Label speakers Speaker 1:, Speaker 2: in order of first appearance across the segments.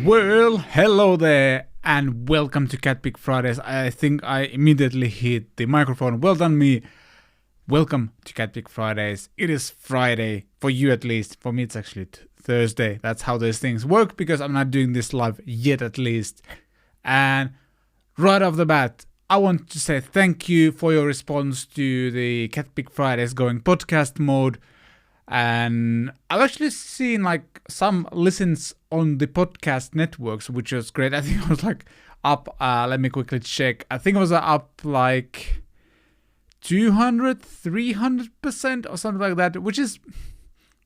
Speaker 1: Well, hello there, and welcome to CATPICK Fridays. I think I immediately hit the microphone. Well done, me. Welcome to CATPICK Fridays. It is Friday, for you at least. For me, it's actually Thursday. That's how those things work, because I'm not doing this live yet, at least. And right off the bat, I want to say thank you for your response to the CATPICK Fridays going podcast mode. And I've actually seen some listens on the podcast networks, which was great. I think it was up, let me quickly check. I think it was up 200, 300% or something like that, which is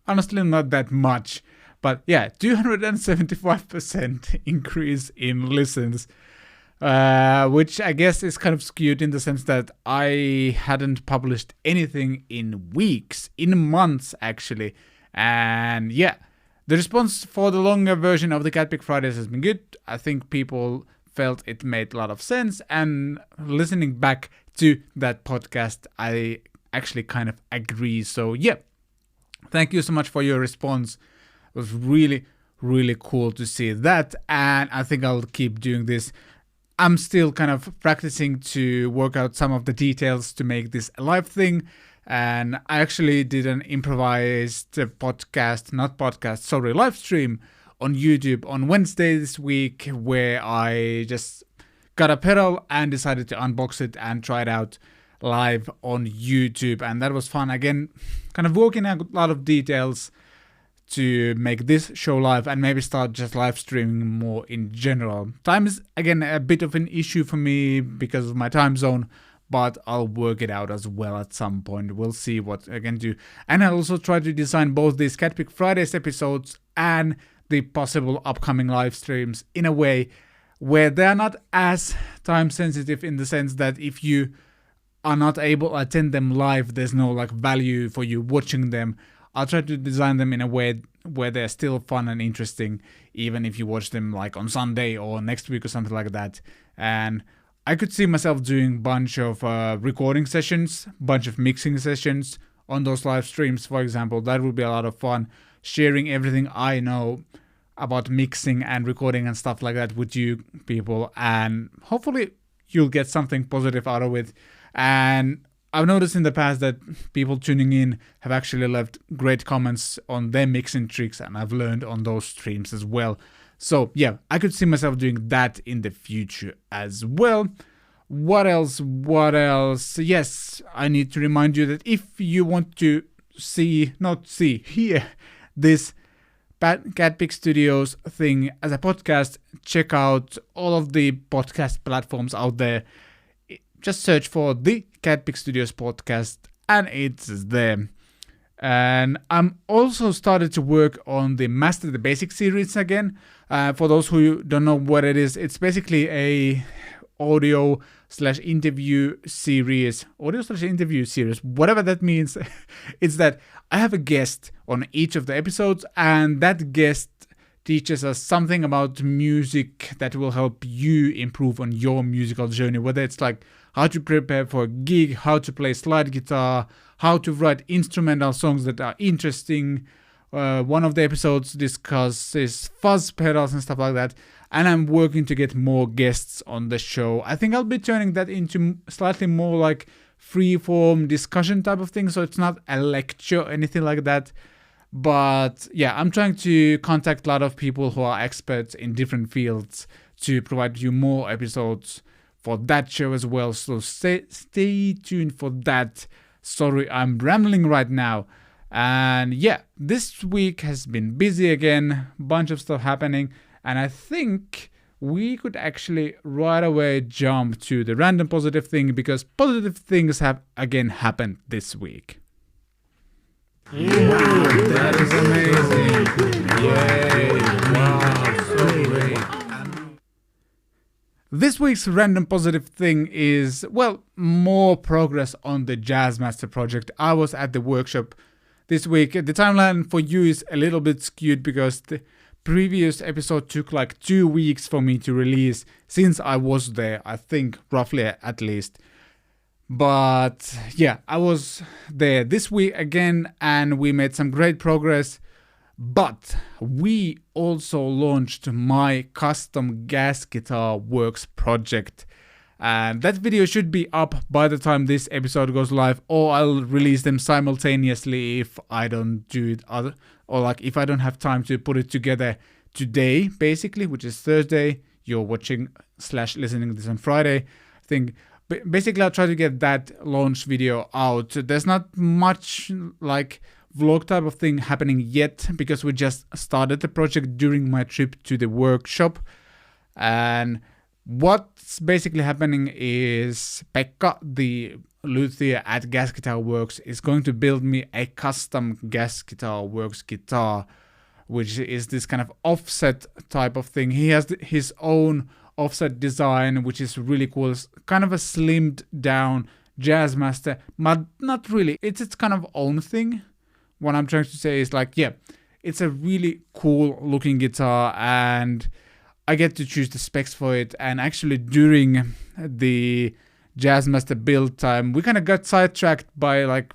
Speaker 1: honestly not that much. But yeah, 275% increase in listens, which I guess is kind of skewed in the sense that I hadn't published anything in weeks, in months actually. And yeah, the response for the longer version of the CATPICK Fridays has been good. I think people felt it made a lot of sense, and listening back to that podcast, I actually kind of agree. So yeah, thank you so much for your response. It was really, really cool to see that, and I think I'll keep doing this. I'm still kind of practicing to work out some of the details to make this a live thing. And I actually did an improvised live stream on YouTube on Wednesday this week, where I just got a pedal and decided to unbox it and try it out live on YouTube. And that was fun. Again, kind of working out a lot of details to make this show live and maybe start just live streaming more in general. Time is, again, a bit of an issue for me because of my time zone, but I'll work it out as well at some point. We'll see what I can do. And I'll also try to design both these CATPICK Fridays episodes and the possible upcoming live streams in a way where they're not as time sensitive, in the sense that if you are not able to attend them live, there's no value for you watching them. I'll try to design them in a way where they're still fun and interesting, even if you watch them on Sunday or next week or something like that. And I could see myself doing a bunch of recording sessions, bunch of mixing sessions on those live streams, for example. That would be a lot of fun, sharing everything I know about mixing and recording and stuff like that with you people, and hopefully you'll get something positive out of it. And I've noticed in the past that people tuning in have actually left great comments on their mixing tricks, and I've learned on those streams as well. So yeah, I could see myself doing that in the future as well. What else? Yes, I need to remind you that if you want to hear this CATPICK Studios thing as a podcast, check out all of the podcast platforms out there. Just search for the CATPICK Studios podcast and it's there. And I'm also started to work on the Master the Basics series again. For those who don't know what it is, it's basically a audio/interview series, whatever that means. It's that I have a guest on each of the episodes, and that guest teaches us something about music that will help you improve on your musical journey, whether it's how to prepare for a gig, how to play slide guitar, how to write instrumental songs that are interesting. One of the episodes discusses fuzz pedals and stuff like that, and I'm working to get more guests on the show. I think I'll be turning that into slightly more free-form discussion type of thing, so it's not a lecture or anything like that. But yeah, I'm trying to contact a lot of people who are experts in different fields to provide you more episodes for that show as well. So stay tuned for that. Sorry, I'm rambling right now. And yeah, this week has been busy again, bunch of stuff happening, and I think we could actually right away jump to the random positive thing, because positive things have again happened this week. Yeah, that is amazing. Yay. Wow, so great. This week's random positive thing is, more progress on the Jazzmaster project. I was at the workshop this week. The timeline for you is a little bit skewed because the previous episode took 2 weeks for me to release since I was there, I think, roughly at least. But yeah, I was there this week again, and we made some great progress. But we also launched my custom gas guitar works project. And that video should be up by the time this episode goes live, or I'll release them simultaneously if I don't do it or like if I don't have time to put it together today, basically, which is Thursday. You're watching / listening this on Friday. I think basically I'll try to get that launch video out. There's not much like vlog type of thing happening yet because we just started the project during my trip to the workshop. And what's basically happening is Pekka, the luthier at Gas Guitar Works, is going to build me a custom Gas Guitar Works guitar, which is this kind of offset type of thing. He has his own offset design, which is really cool. It's kind of a slimmed down Jazzmaster, but not really. It's its kind of own thing. What I'm trying to say is like, yeah, it's a really cool looking guitar and I get to choose the specs for it. And actually during the Jazzmaster build time, we kind of got sidetracked by like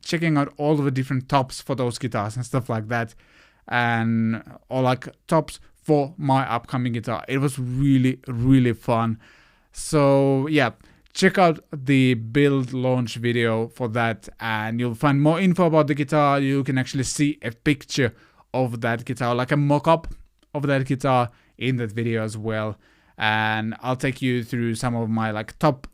Speaker 1: checking out all of the different tops for those guitars and stuff like that. And or like tops for my upcoming guitar. It was really, really fun. So yeah, check out the build launch video for that and you'll find more info about the guitar. You can actually see a picture of that guitar, like a mock-up of that guitar in that video as well. And I'll take you through some of my like top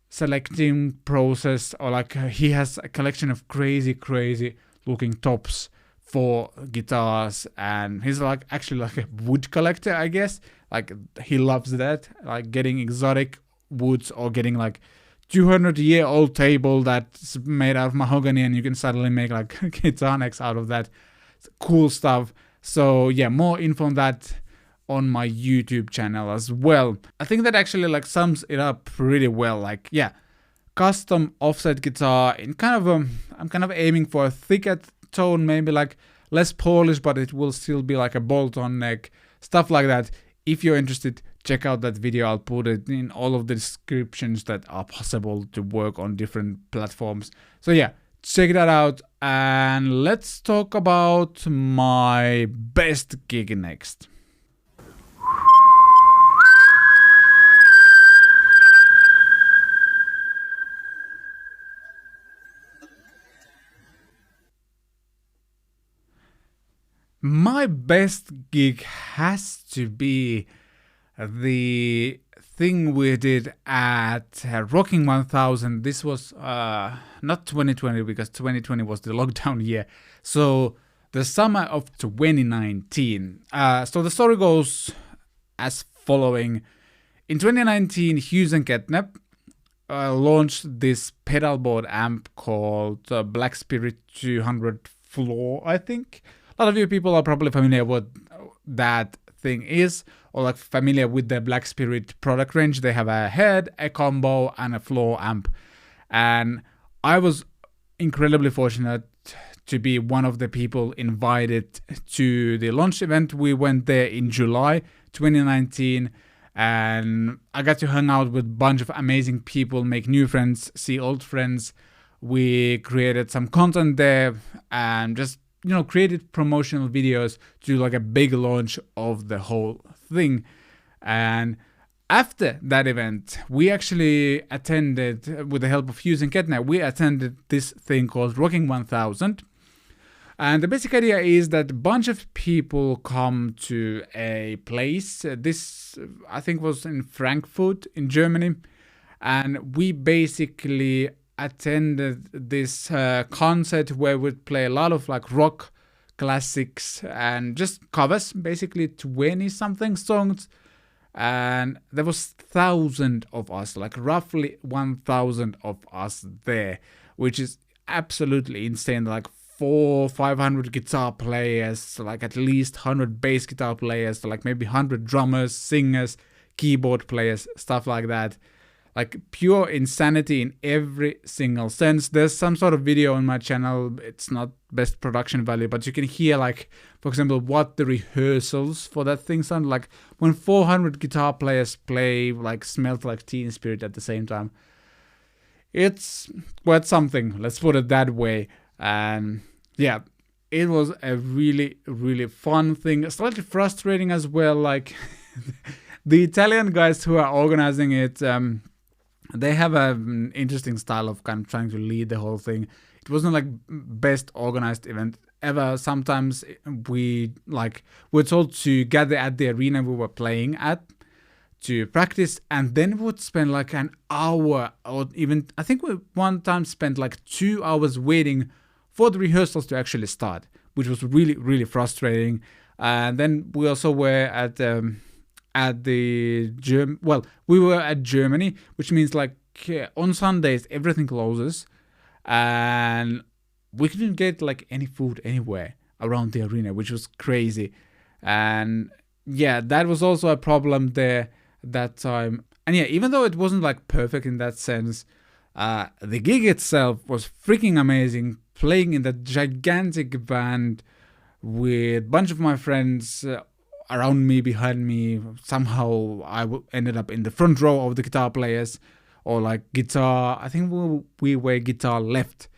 Speaker 1: selecting process, or like he has a collection of crazy looking tops for guitars, and he's like actually like a wood collector, I guess. Like he loves that, like getting exotic woods or getting like 200-year-old table that's made out of mahogany and you can suddenly make like guitar necks out of that. It's cool stuff. So yeah, more info on that on my YouTube channel as well. I think that actually like sums it up pretty well. Like yeah, custom offset guitar in kind of I'm kind of aiming for a thicker tone, maybe like less polished, but it will still be like a bolt-on neck, stuff like that. If you're interested, check out that video. I'll put it in all of the descriptions that are possible to work on different platforms. So yeah, check that out and let's talk about my best gig next. My best gig has to be the thing we did at Rocking 1000. This was not 2020 because 2020 was the lockdown year. So the summer of 2019. So the story goes as following. In 2019, Hughes and Ketnep launched this pedal board amp called Black Spirit 200 Floor, I think. A lot of you people are probably familiar with that thing is, or like familiar with the Black Spirit product range. They have a head, a combo, and a floor amp. And I was incredibly fortunate to be one of the people invited to the launch event. We went there in July 2019, and I got to hang out with a bunch of amazing people, make new friends, see old friends. We created some content there and just created promotional videos to like a big launch of the whole thing. And after that event, we actually attended, with the help of Hughes and Ketner, we attended this thing called Rocking 1000. And the basic idea is that a bunch of people come to a place. This, I think, was in Frankfurt in Germany. And we basically attended this concert where we'd play a lot of like rock classics and just covers, basically 20-something songs. And there was 1,000 of us, like roughly 1,000 of us there, which is absolutely insane. Like 400-500 guitar players, like at least 100 bass guitar players, like maybe 100 drummers, singers, keyboard players, stuff like that. Like pure insanity in every single sense. There's some sort of video on my channel. It's not best production value, but you can hear, like, for example, what the rehearsals for that thing sound like when 400 guitar players play like Smelt Like Teen Spirit at the same time. It's quite something, let's put it that way. And yeah, it was a really, really fun thing. Slightly frustrating as well. Like the Italian guys who are organizing it, they have an interesting style of kind of trying to lead the whole thing. It wasn't like best organized event ever. Sometimes we're told to gather at the arena we were playing at to practice, and then we would spend like an hour, or even I think we one time spent like 2 hours waiting for the rehearsals to actually start, which was really, really frustrating. And then we also were we were at Germany, which means like on Sundays everything closes, and we couldn't get like any food anywhere around the arena, which was crazy. And yeah, that was also a problem there that time. And yeah, even though it wasn't like perfect in that sense, the gig itself was freaking amazing. Playing in that gigantic band with a bunch of my friends around me, behind me. Somehow I ended up in the front row of the guitar players, or like guitar. I think we were guitar left.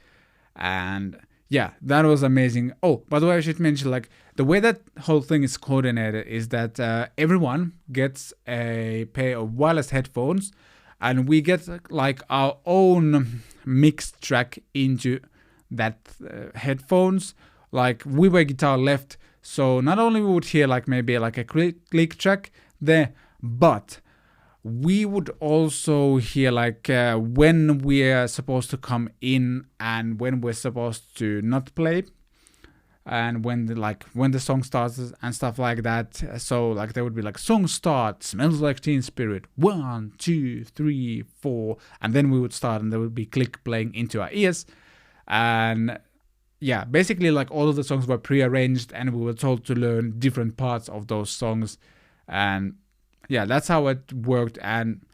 Speaker 1: And yeah, that was amazing. Oh, by the way, I should mention, like, the way that whole thing is coordinated is that everyone gets a pair of wireless headphones, and we get like our own mix track into that headphones. Like, we were guitar left, so not only we would hear like maybe like a click track there, but we would also hear like when we're supposed to come in and when we're supposed to not play, and when the song starts and stuff like that. So like there would be like song start, smells like Teen Spirit, 1, 2, 3, 4, and then we would start, and there would be click playing into our ears. And yeah, basically like all of the songs were pre-arranged, and we were told to learn different parts of those songs. And yeah, that's how it worked. And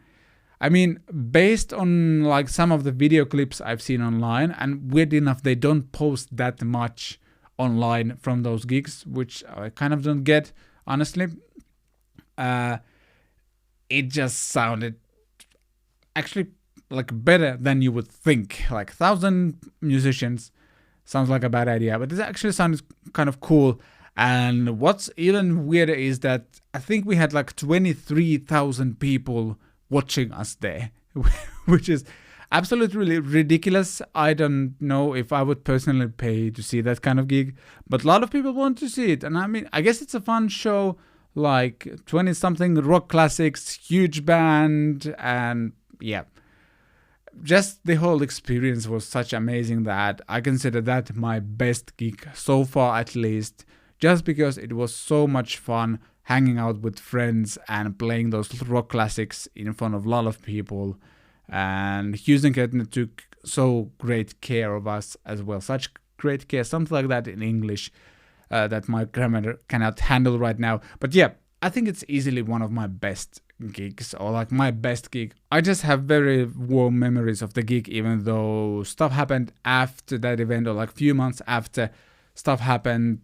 Speaker 1: I mean, based on like some of the video clips I've seen online, and weird enough, they don't post that much online from those gigs, which I kind of don't get, honestly. It just sounded actually like better than you would think. Like 1,000 musicians sounds like a bad idea, but it actually sounded kind of cool. And what's even weirder is that I think we had like 23,000 people watching us there, which is absolutely ridiculous. I don't know if I would personally pay to see that kind of gig, but a lot of people want to see it. And I mean, I guess it's a fun show, like 20-something rock classics, huge band, and yeah. Just the whole experience was such amazing that I consider that my best gig so far, at least, just because it was so much fun hanging out with friends and playing those rock classics in front of a lot of people. And Hughes and Kettner took so great care of us as well. Such great care, something like that in English that my grammar cannot handle right now. But yeah, I think it's easily one of my best gigs, or like my best gig. I just have very warm memories of the gig, even though stuff happened after that event, or like few months after stuff happened.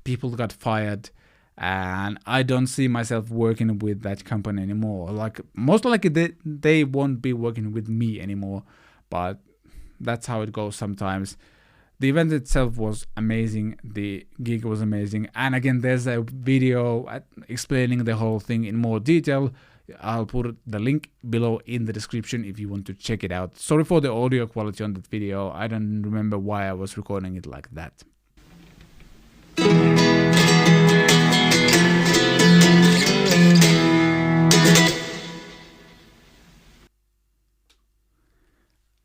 Speaker 1: People got fired, and I don't see myself working with that company anymore. Like, most likely they won't be working with me anymore, but that's how it goes sometimes. The event itself was amazing, the gig was amazing, and again, there's a video explaining the whole thing in more detail. I'll put the link below in the description if you want to check it out. Sorry for the audio quality on that video, I don't remember why I was recording it like that.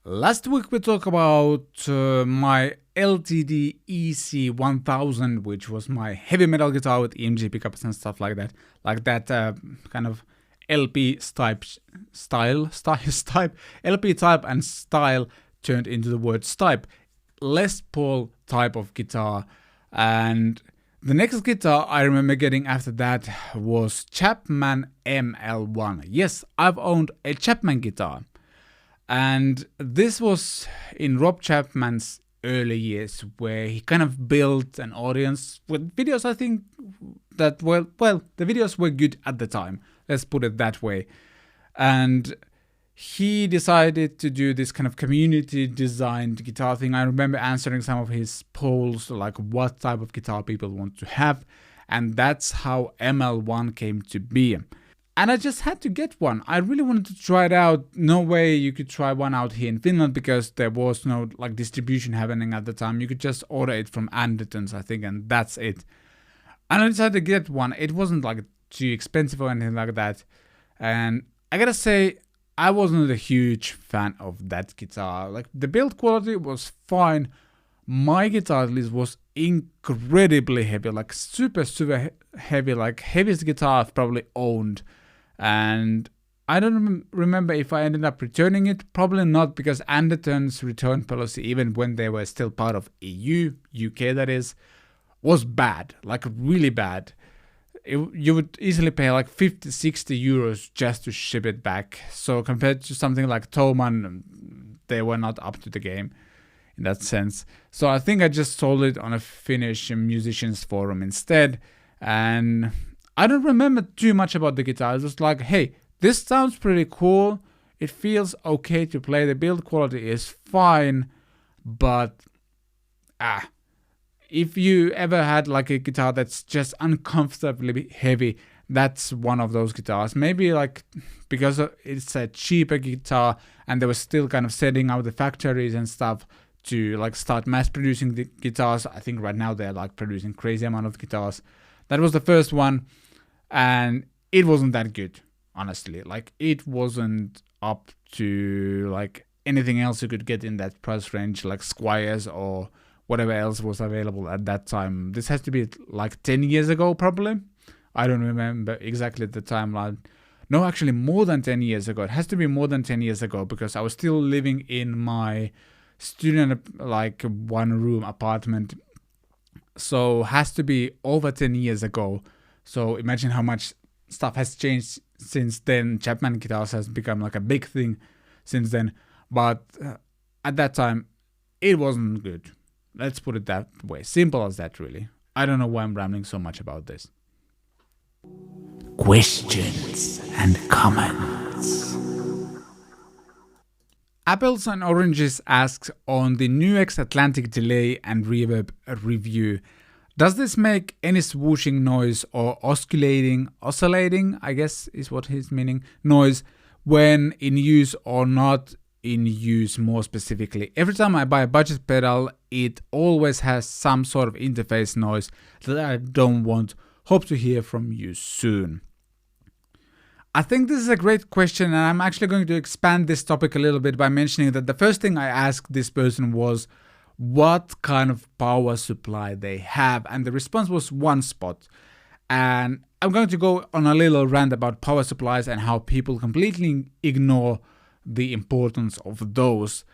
Speaker 1: Last week we talked about my LTD EC1000, which was my heavy metal guitar with EMG pickups and stuff like that. Like that kind of LP type LP type and style turned into the word stipe. Les Paul type of guitar. And the next guitar I remember getting after that was Chapman ML-1. Yes, I've owned a Chapman guitar. And this was in Rob Chapman's early years, where he kind of built an audience with videos. I think that, well, the videos were good at the time. Let's put it that way. And he decided to do this kind of community designed guitar thing. I remember answering some of his polls, like what type of guitar people want to have, and that's how ML-1 came to be. And I just had to get one. I really wanted to try it out. No way you could try one out here in Finland because there was no like distribution happening at the time. You could just order it from Andertons, I think, and that's it. And I decided to get one. It wasn't like too expensive or anything like that. And I gotta say, I wasn't a huge fan of that guitar. Like the build quality was fine. My guitar at least was incredibly heavy, like super heavy, like heaviest guitar I've probably owned. And I don't remember if I ended up returning it. Probably not, because Anderton's return policy, even when they were still part of EU, UK that is, was bad, like really bad. You would easily pay like 50-60 euros just to ship it back. So compared to something like Thomann, they were not up to the game in that sense. So I think I just sold it on a Finnish musicians forum instead. And I don't remember too much about the guitar. I was just like, hey, this sounds pretty cool. It feels okay to play. The build quality is fine, but if you ever had like a guitar that's just uncomfortably heavy, that's one of those guitars. Maybe like because it's a cheaper guitar and they were still kind of setting out the factories and stuff to like start mass producing the guitars. I think right now they're like producing crazy amount of guitars. That was the first one, and it wasn't that good, honestly. Like it wasn't up to like anything else you could get in that price range, like Squiers or whatever else was available at that time. This has to be like 10 years ago, probably. I don't remember exactly the timeline. No, actually more than 10 years ago. It has to be more than 10 years ago because I was still living in my student, like one room apartment. So has to be over 10 years ago. So imagine how much stuff has changed since then. Chapman guitars has become like a big thing since then. But at that time, it wasn't good. Let's put it that way. Simple as that, really. I don't know why I'm rambling so much about this. Questions and comments. Apples and Oranges asks on the NUX Atlantic delay and reverb review. Does this make any swooshing noise or oscillating, I guess is what he's meaning, noise when in use or not in use more specifically? Every time I buy a budget pedal, it always has some sort of interface noise that I don't want. Hope to hear from you soon. I think this is a great question, and I'm actually going to expand this topic a little bit by mentioning that the first thing I asked this person was what kind of power supply they have, and the response was one spot. And I'm going to go on a little rant about power supplies and how people completely ignore the importance of those.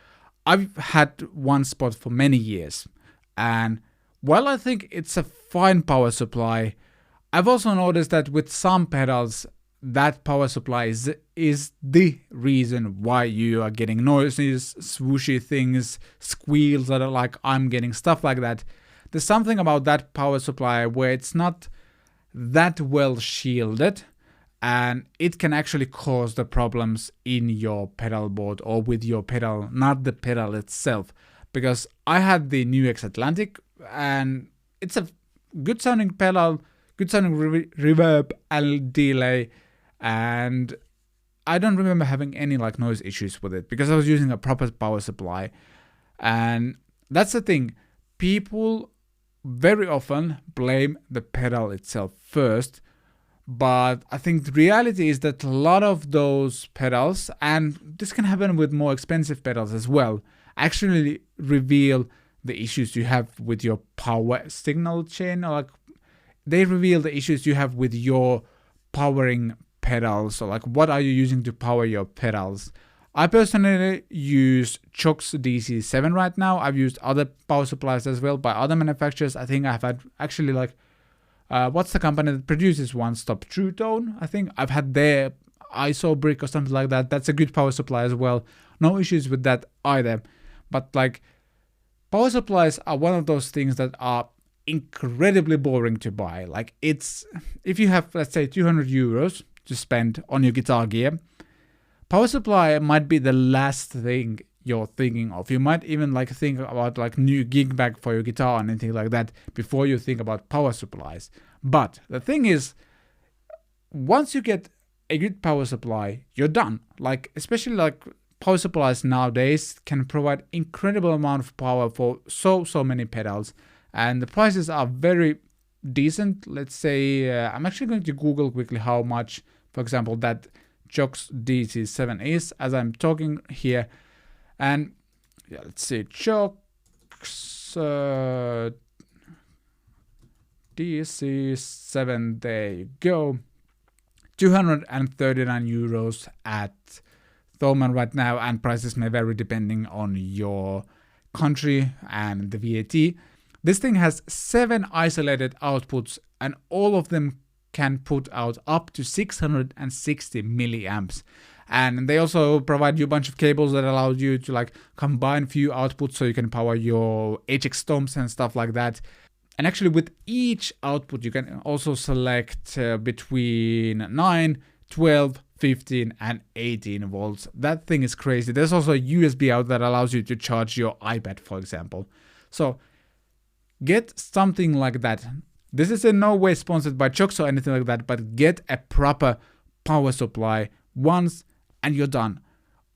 Speaker 1: I've had one spot for many years, and while I think it's a fine power supply, I've also noticed that with some pedals, that power supply is the reason why you are getting noises, swooshy things, squeals that are like I'm getting, stuff like that. There's something about that power supply where it's not that well shielded, and it can actually cause the problems in your pedal board or with your pedal, not the pedal itself. Because I had the NUX Atlantic, and it's a good sounding pedal, good sounding reverb and delay, and I don't remember having any like noise issues with it because I was using a proper power supply. And that's the thing, people very often blame the pedal itself first, but I think the reality is that a lot of those pedals, and this can happen with more expensive pedals as well, actually reveal the issues you have with your power signal chain, or like they reveal the issues you have with your powering pedals. So like what are you using to power your pedals? I personally use Chocs DC7 right now. I've used other power supplies as well by other manufacturers. I think I've had actually like what's the company that produces One Stop? True Tone, I think. I've had their ISO brick or something like that. That's a good power supply as well. No issues with that either. But like power supplies are one of those things that are incredibly boring to buy. Like it's, if you have, let's say, 200 euros to spend on your guitar gear, power supply might be the last thing you're thinking of. You might even like think about like new gig bag for your guitar and anything like that before you think about power supplies. But the thing is, once you get a good power supply, you're done. Like, especially like power supplies nowadays can provide incredible amount of power for so many pedals, and the prices are very decent. Let's say I'm actually going to Google quickly how much, for example, that Jox DC7 is as I'm talking here. And yeah, let's see, Jox DC7, there you go. 239 euros at the moment right now, and prices may vary depending on your country and the VAT. This thing has 7 isolated outputs, and all of them can put out up to 660 milliamps. And they also provide you a bunch of cables that allow you to like combine few outputs so you can power your HX Toms and stuff like that. And actually with each output you can also select between 9, 12, 15 and 18 volts. That thing is crazy. There's also a USB out that allows you to charge your iPad, for example. So get something like that. This is in no way sponsored by Jox or anything like that, but get a proper power supply once and you're done.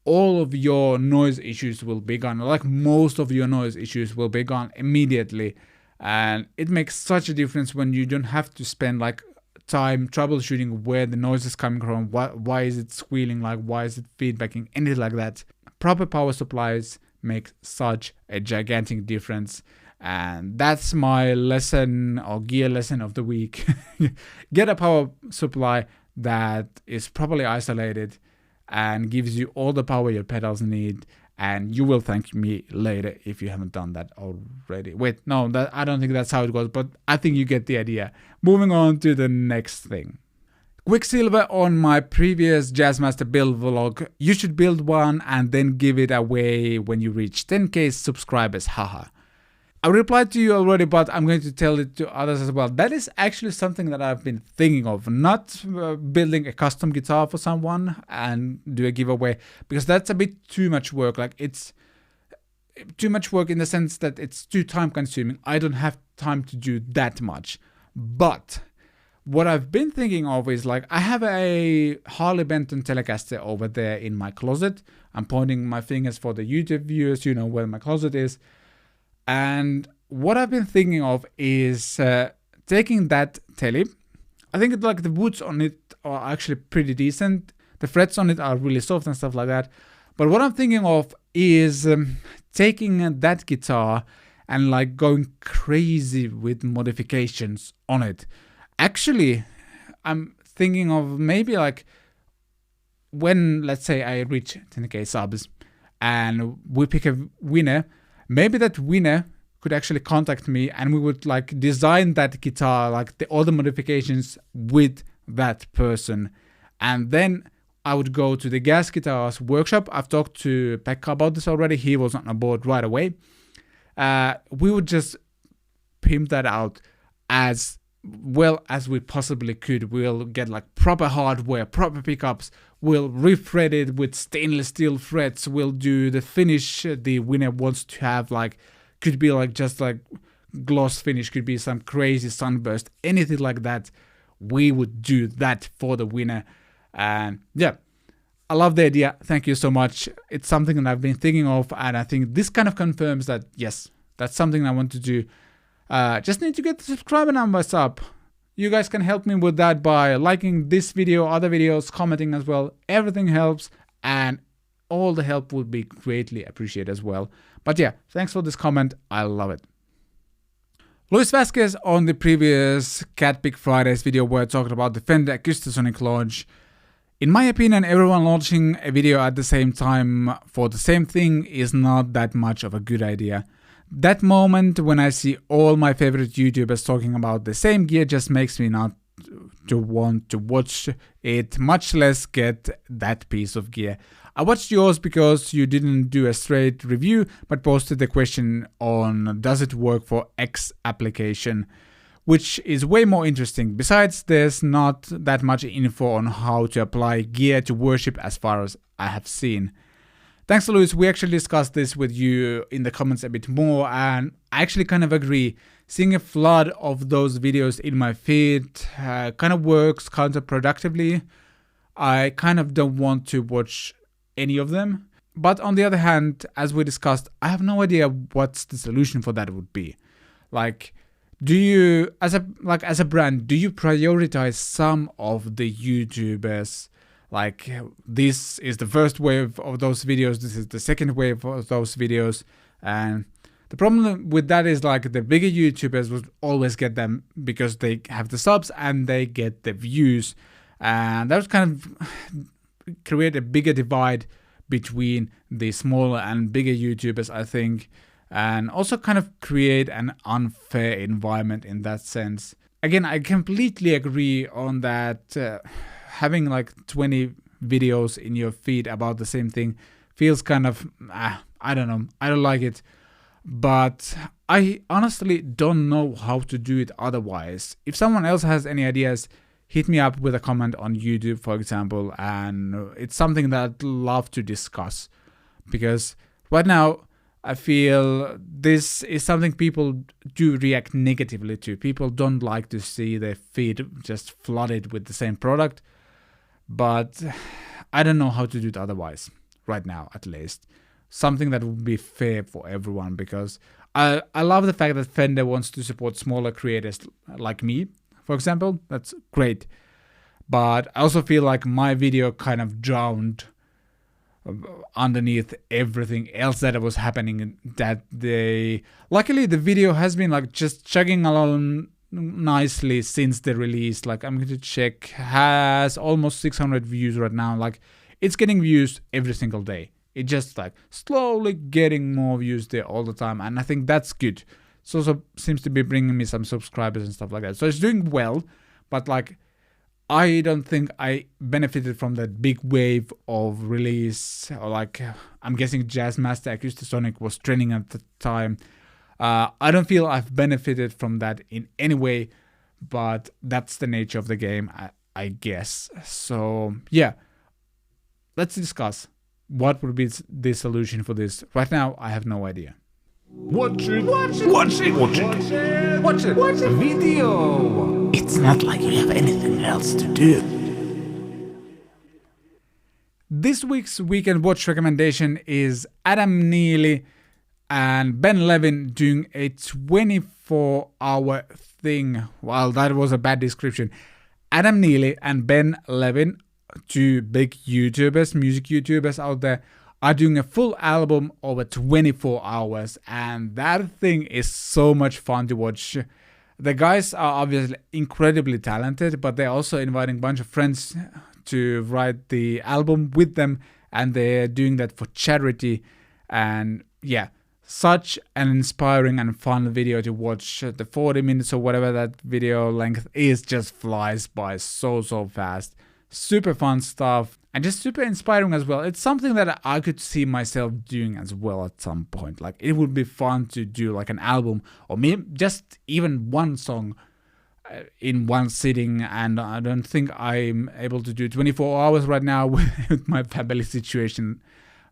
Speaker 1: All of your noise issues will be gone. Like most of your noise issues will be gone immediately. And it makes such a difference when you don't have to spend like time troubleshooting where the noise is coming from, why is it squealing, like why is it feedbacking, anything like that. Proper power supplies make such a gigantic difference. And that's my lesson or gear lesson of the week. Get a power supply that is properly isolated and gives you all the power your pedals need, and you will thank me later if you haven't done that already. Wait, no, I don't think that's how it goes, but I think you get the idea. Moving on to the next thing. Quicksilver on my previous Jazzmaster build vlog. You should build one and then give it away when you reach 10k subscribers, haha. I replied to you already, but I'm going to tell it to others as well. That is actually something that I've been thinking of, not building a custom guitar for someone and do a giveaway, because that's a bit too much work. Like, it's too much work in the sense that it's too time consuming. I don't have time to do that much. But what I've been thinking of is, like, I have a Harley Benton Telecaster over there in my closet. I'm pointing my fingers for the YouTube viewers, you know where my closet is. And what I've been thinking of is taking that telly. I think like the woods on it are actually pretty decent. The frets on it are really soft and stuff like that. But what I'm thinking of is taking that guitar and like going crazy with modifications on it. Actually, I'm thinking of maybe like when, let's say I reach 10k subs and we pick a winner, maybe that winner could actually contact me and we would like design that guitar, like all the modifications with that person. And then I would go to the Gas Guitars workshop. I've talked to Pekka about this already. He was on board right away. We would just pimp that out as well as we possibly could. We'll get like proper hardware, proper pickups. We'll refret it with stainless steel frets. We'll do the finish the winner wants to have, like, could be like just like gloss finish, could be some crazy sunburst, anything like that. We would do that for the winner. And yeah, I love the idea. Thank you so much. It's something that I've been thinking of, and I think this kind of confirms that yes, that's something I want to do. Just need to get the subscriber numbers up. You guys can help me with that by liking this video, other videos, commenting as well. Everything helps, and all the help would be greatly appreciated as well. But yeah, thanks for this comment. I love it. Luis Vasquez on the previous CATPICK Fridays video where I talked about the Fender Acoustasonic launch. In my opinion, everyone launching a video at the same time for the same thing is not that much of a good idea. That moment when I see all my favorite YouTubers talking about the same gear just makes me not to want to watch it, much less get that piece of gear. I watched yours because you didn't do a straight review but posted the question on does it work for X application. which is way more interesting. Besides, there's not that much info on how to apply gear to worship as far as I have seen. Thanks, Louis. We actually discussed this with you in the comments a bit more, and I actually kind of agree. Seeing a flood of those videos in my feed kind of works counterproductively. I kind of don't want to watch any of them. But on the other hand, as we discussed, I have no idea what's the solution for that would be. Like, do you, as a brand, do you prioritize some of the YouTubers? Like, this is the first wave of those videos, this is the second wave of those videos, and the problem with that is like the bigger YouTubers would always get them because they have the subs and they get the views, and that would kind of create a bigger divide between the smaller and bigger YouTubers, I think, and also kind of create an unfair environment in that sense. Again, I completely agree on that. Having like 20 videos in your feed about the same thing feels kind of, I don't know, I don't like it. But I honestly don't know how to do it otherwise. If someone else has any ideas, hit me up with a comment on YouTube, for example, and it's something that I'd love to discuss. Because right now, I feel this is something people do react negatively to. People don't like to see their feed just flooded with the same product. But I don't know how to do it otherwise, right now at least. Something that would be fair for everyone, because I love the fact that Fender wants to support smaller creators like me, for example. That's great. But I also feel like my video kind of drowned underneath everything else that was happening that day. Luckily, the video has been like just chugging along nicely since the release. Like, I'm going to check, has almost 600 views right now. Like, it's getting views every single day. It just like slowly getting more views there all the time, and I think that's good. It also seems to be bringing me some subscribers and stuff like that, so it's doing well. But like, I don't think I benefited from that big wave of release, or like, I'm guessing Jazzmaster Acoustasonic was trending at the time. I don't feel I've benefited from that in any way, but that's the nature of the game, I guess. So yeah, let's discuss what would be the solution for this. Right now, I have no idea.
Speaker 2: Watch it video. It's not like you have anything else to do.
Speaker 1: This week's weekend watch recommendation is Adam Neely and Ben Levin doing a 24-hour thing. Well, that was a bad description. Adam Neely and Ben Levin, two big YouTubers, music YouTubers out there, are doing a full album over 24 hours, and that thing is so much fun to watch. The guys are obviously incredibly talented, but they're also inviting a bunch of friends to write the album with them, and they're doing that for charity. And yeah, such an inspiring and fun video to watch. The 40 minutes or whatever that video length is just flies by so fast. Super fun stuff, and just super inspiring as well. It's something that I could see myself doing as well at some point. Like, it would be fun to do like an album, or maybe just even one song in one sitting, and I don't think I'm able to do 24 hours right now with my family situation,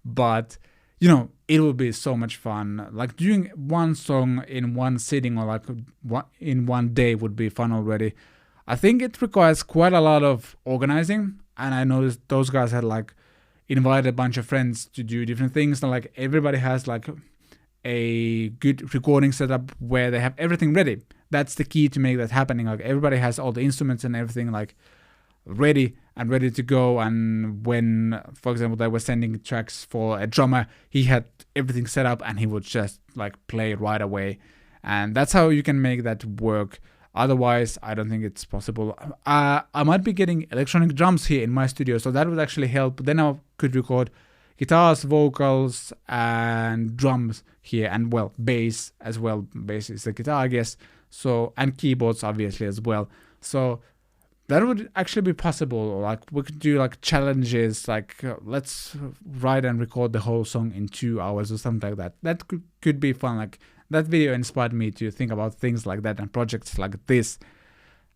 Speaker 1: but you know, it will be so much fun. Like, doing one song in one sitting, or like in one day, would be fun already. I think it requires quite a lot of organizing, and I noticed those guys had like invited a bunch of friends to do different things, and like everybody has like a good recording setup where they have everything ready. That's the key to make that happening. Like, everybody has all the instruments and everything like ready to go, and when, for example, they were sending tracks for a drummer, he had everything set up and he would just like play right away, and that's how you can make that work. Otherwise, I don't think it's possible. I might be getting electronic drums here in my studio, so that would actually help. Then I could record guitars, vocals, and drums here, and well, bass as well. Bass is the guitar, I guess. So, and keyboards obviously as well. So that would actually be possible. Like, we could do like challenges, like let's write and record the whole song in 2 hours or something like that. That could be fun. Like, that video inspired me to think about things like that and projects like this.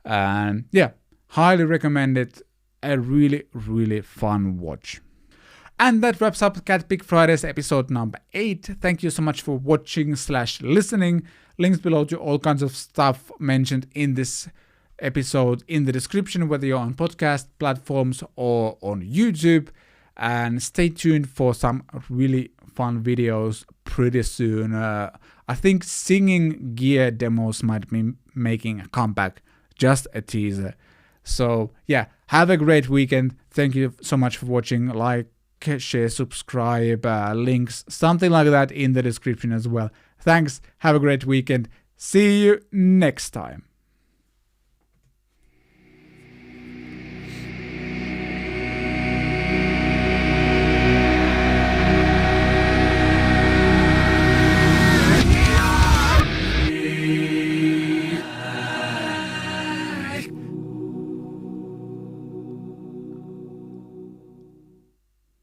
Speaker 1: And yeah, highly recommend it. A really, really fun watch. And that wraps up CATPICK Fridays episode number 8. Thank you so much for watching/listening. Links below to all kinds of stuff mentioned in this episode in the description, whether you're on podcast platforms or on YouTube. And stay tuned for some really fun videos pretty soon. I think singing gear demos might be making a comeback. Just a teaser. So yeah, have a great weekend. Thank you so much for watching. Like, share, subscribe, links, something like that in the description as well. Thanks. Have a great weekend. See you next time.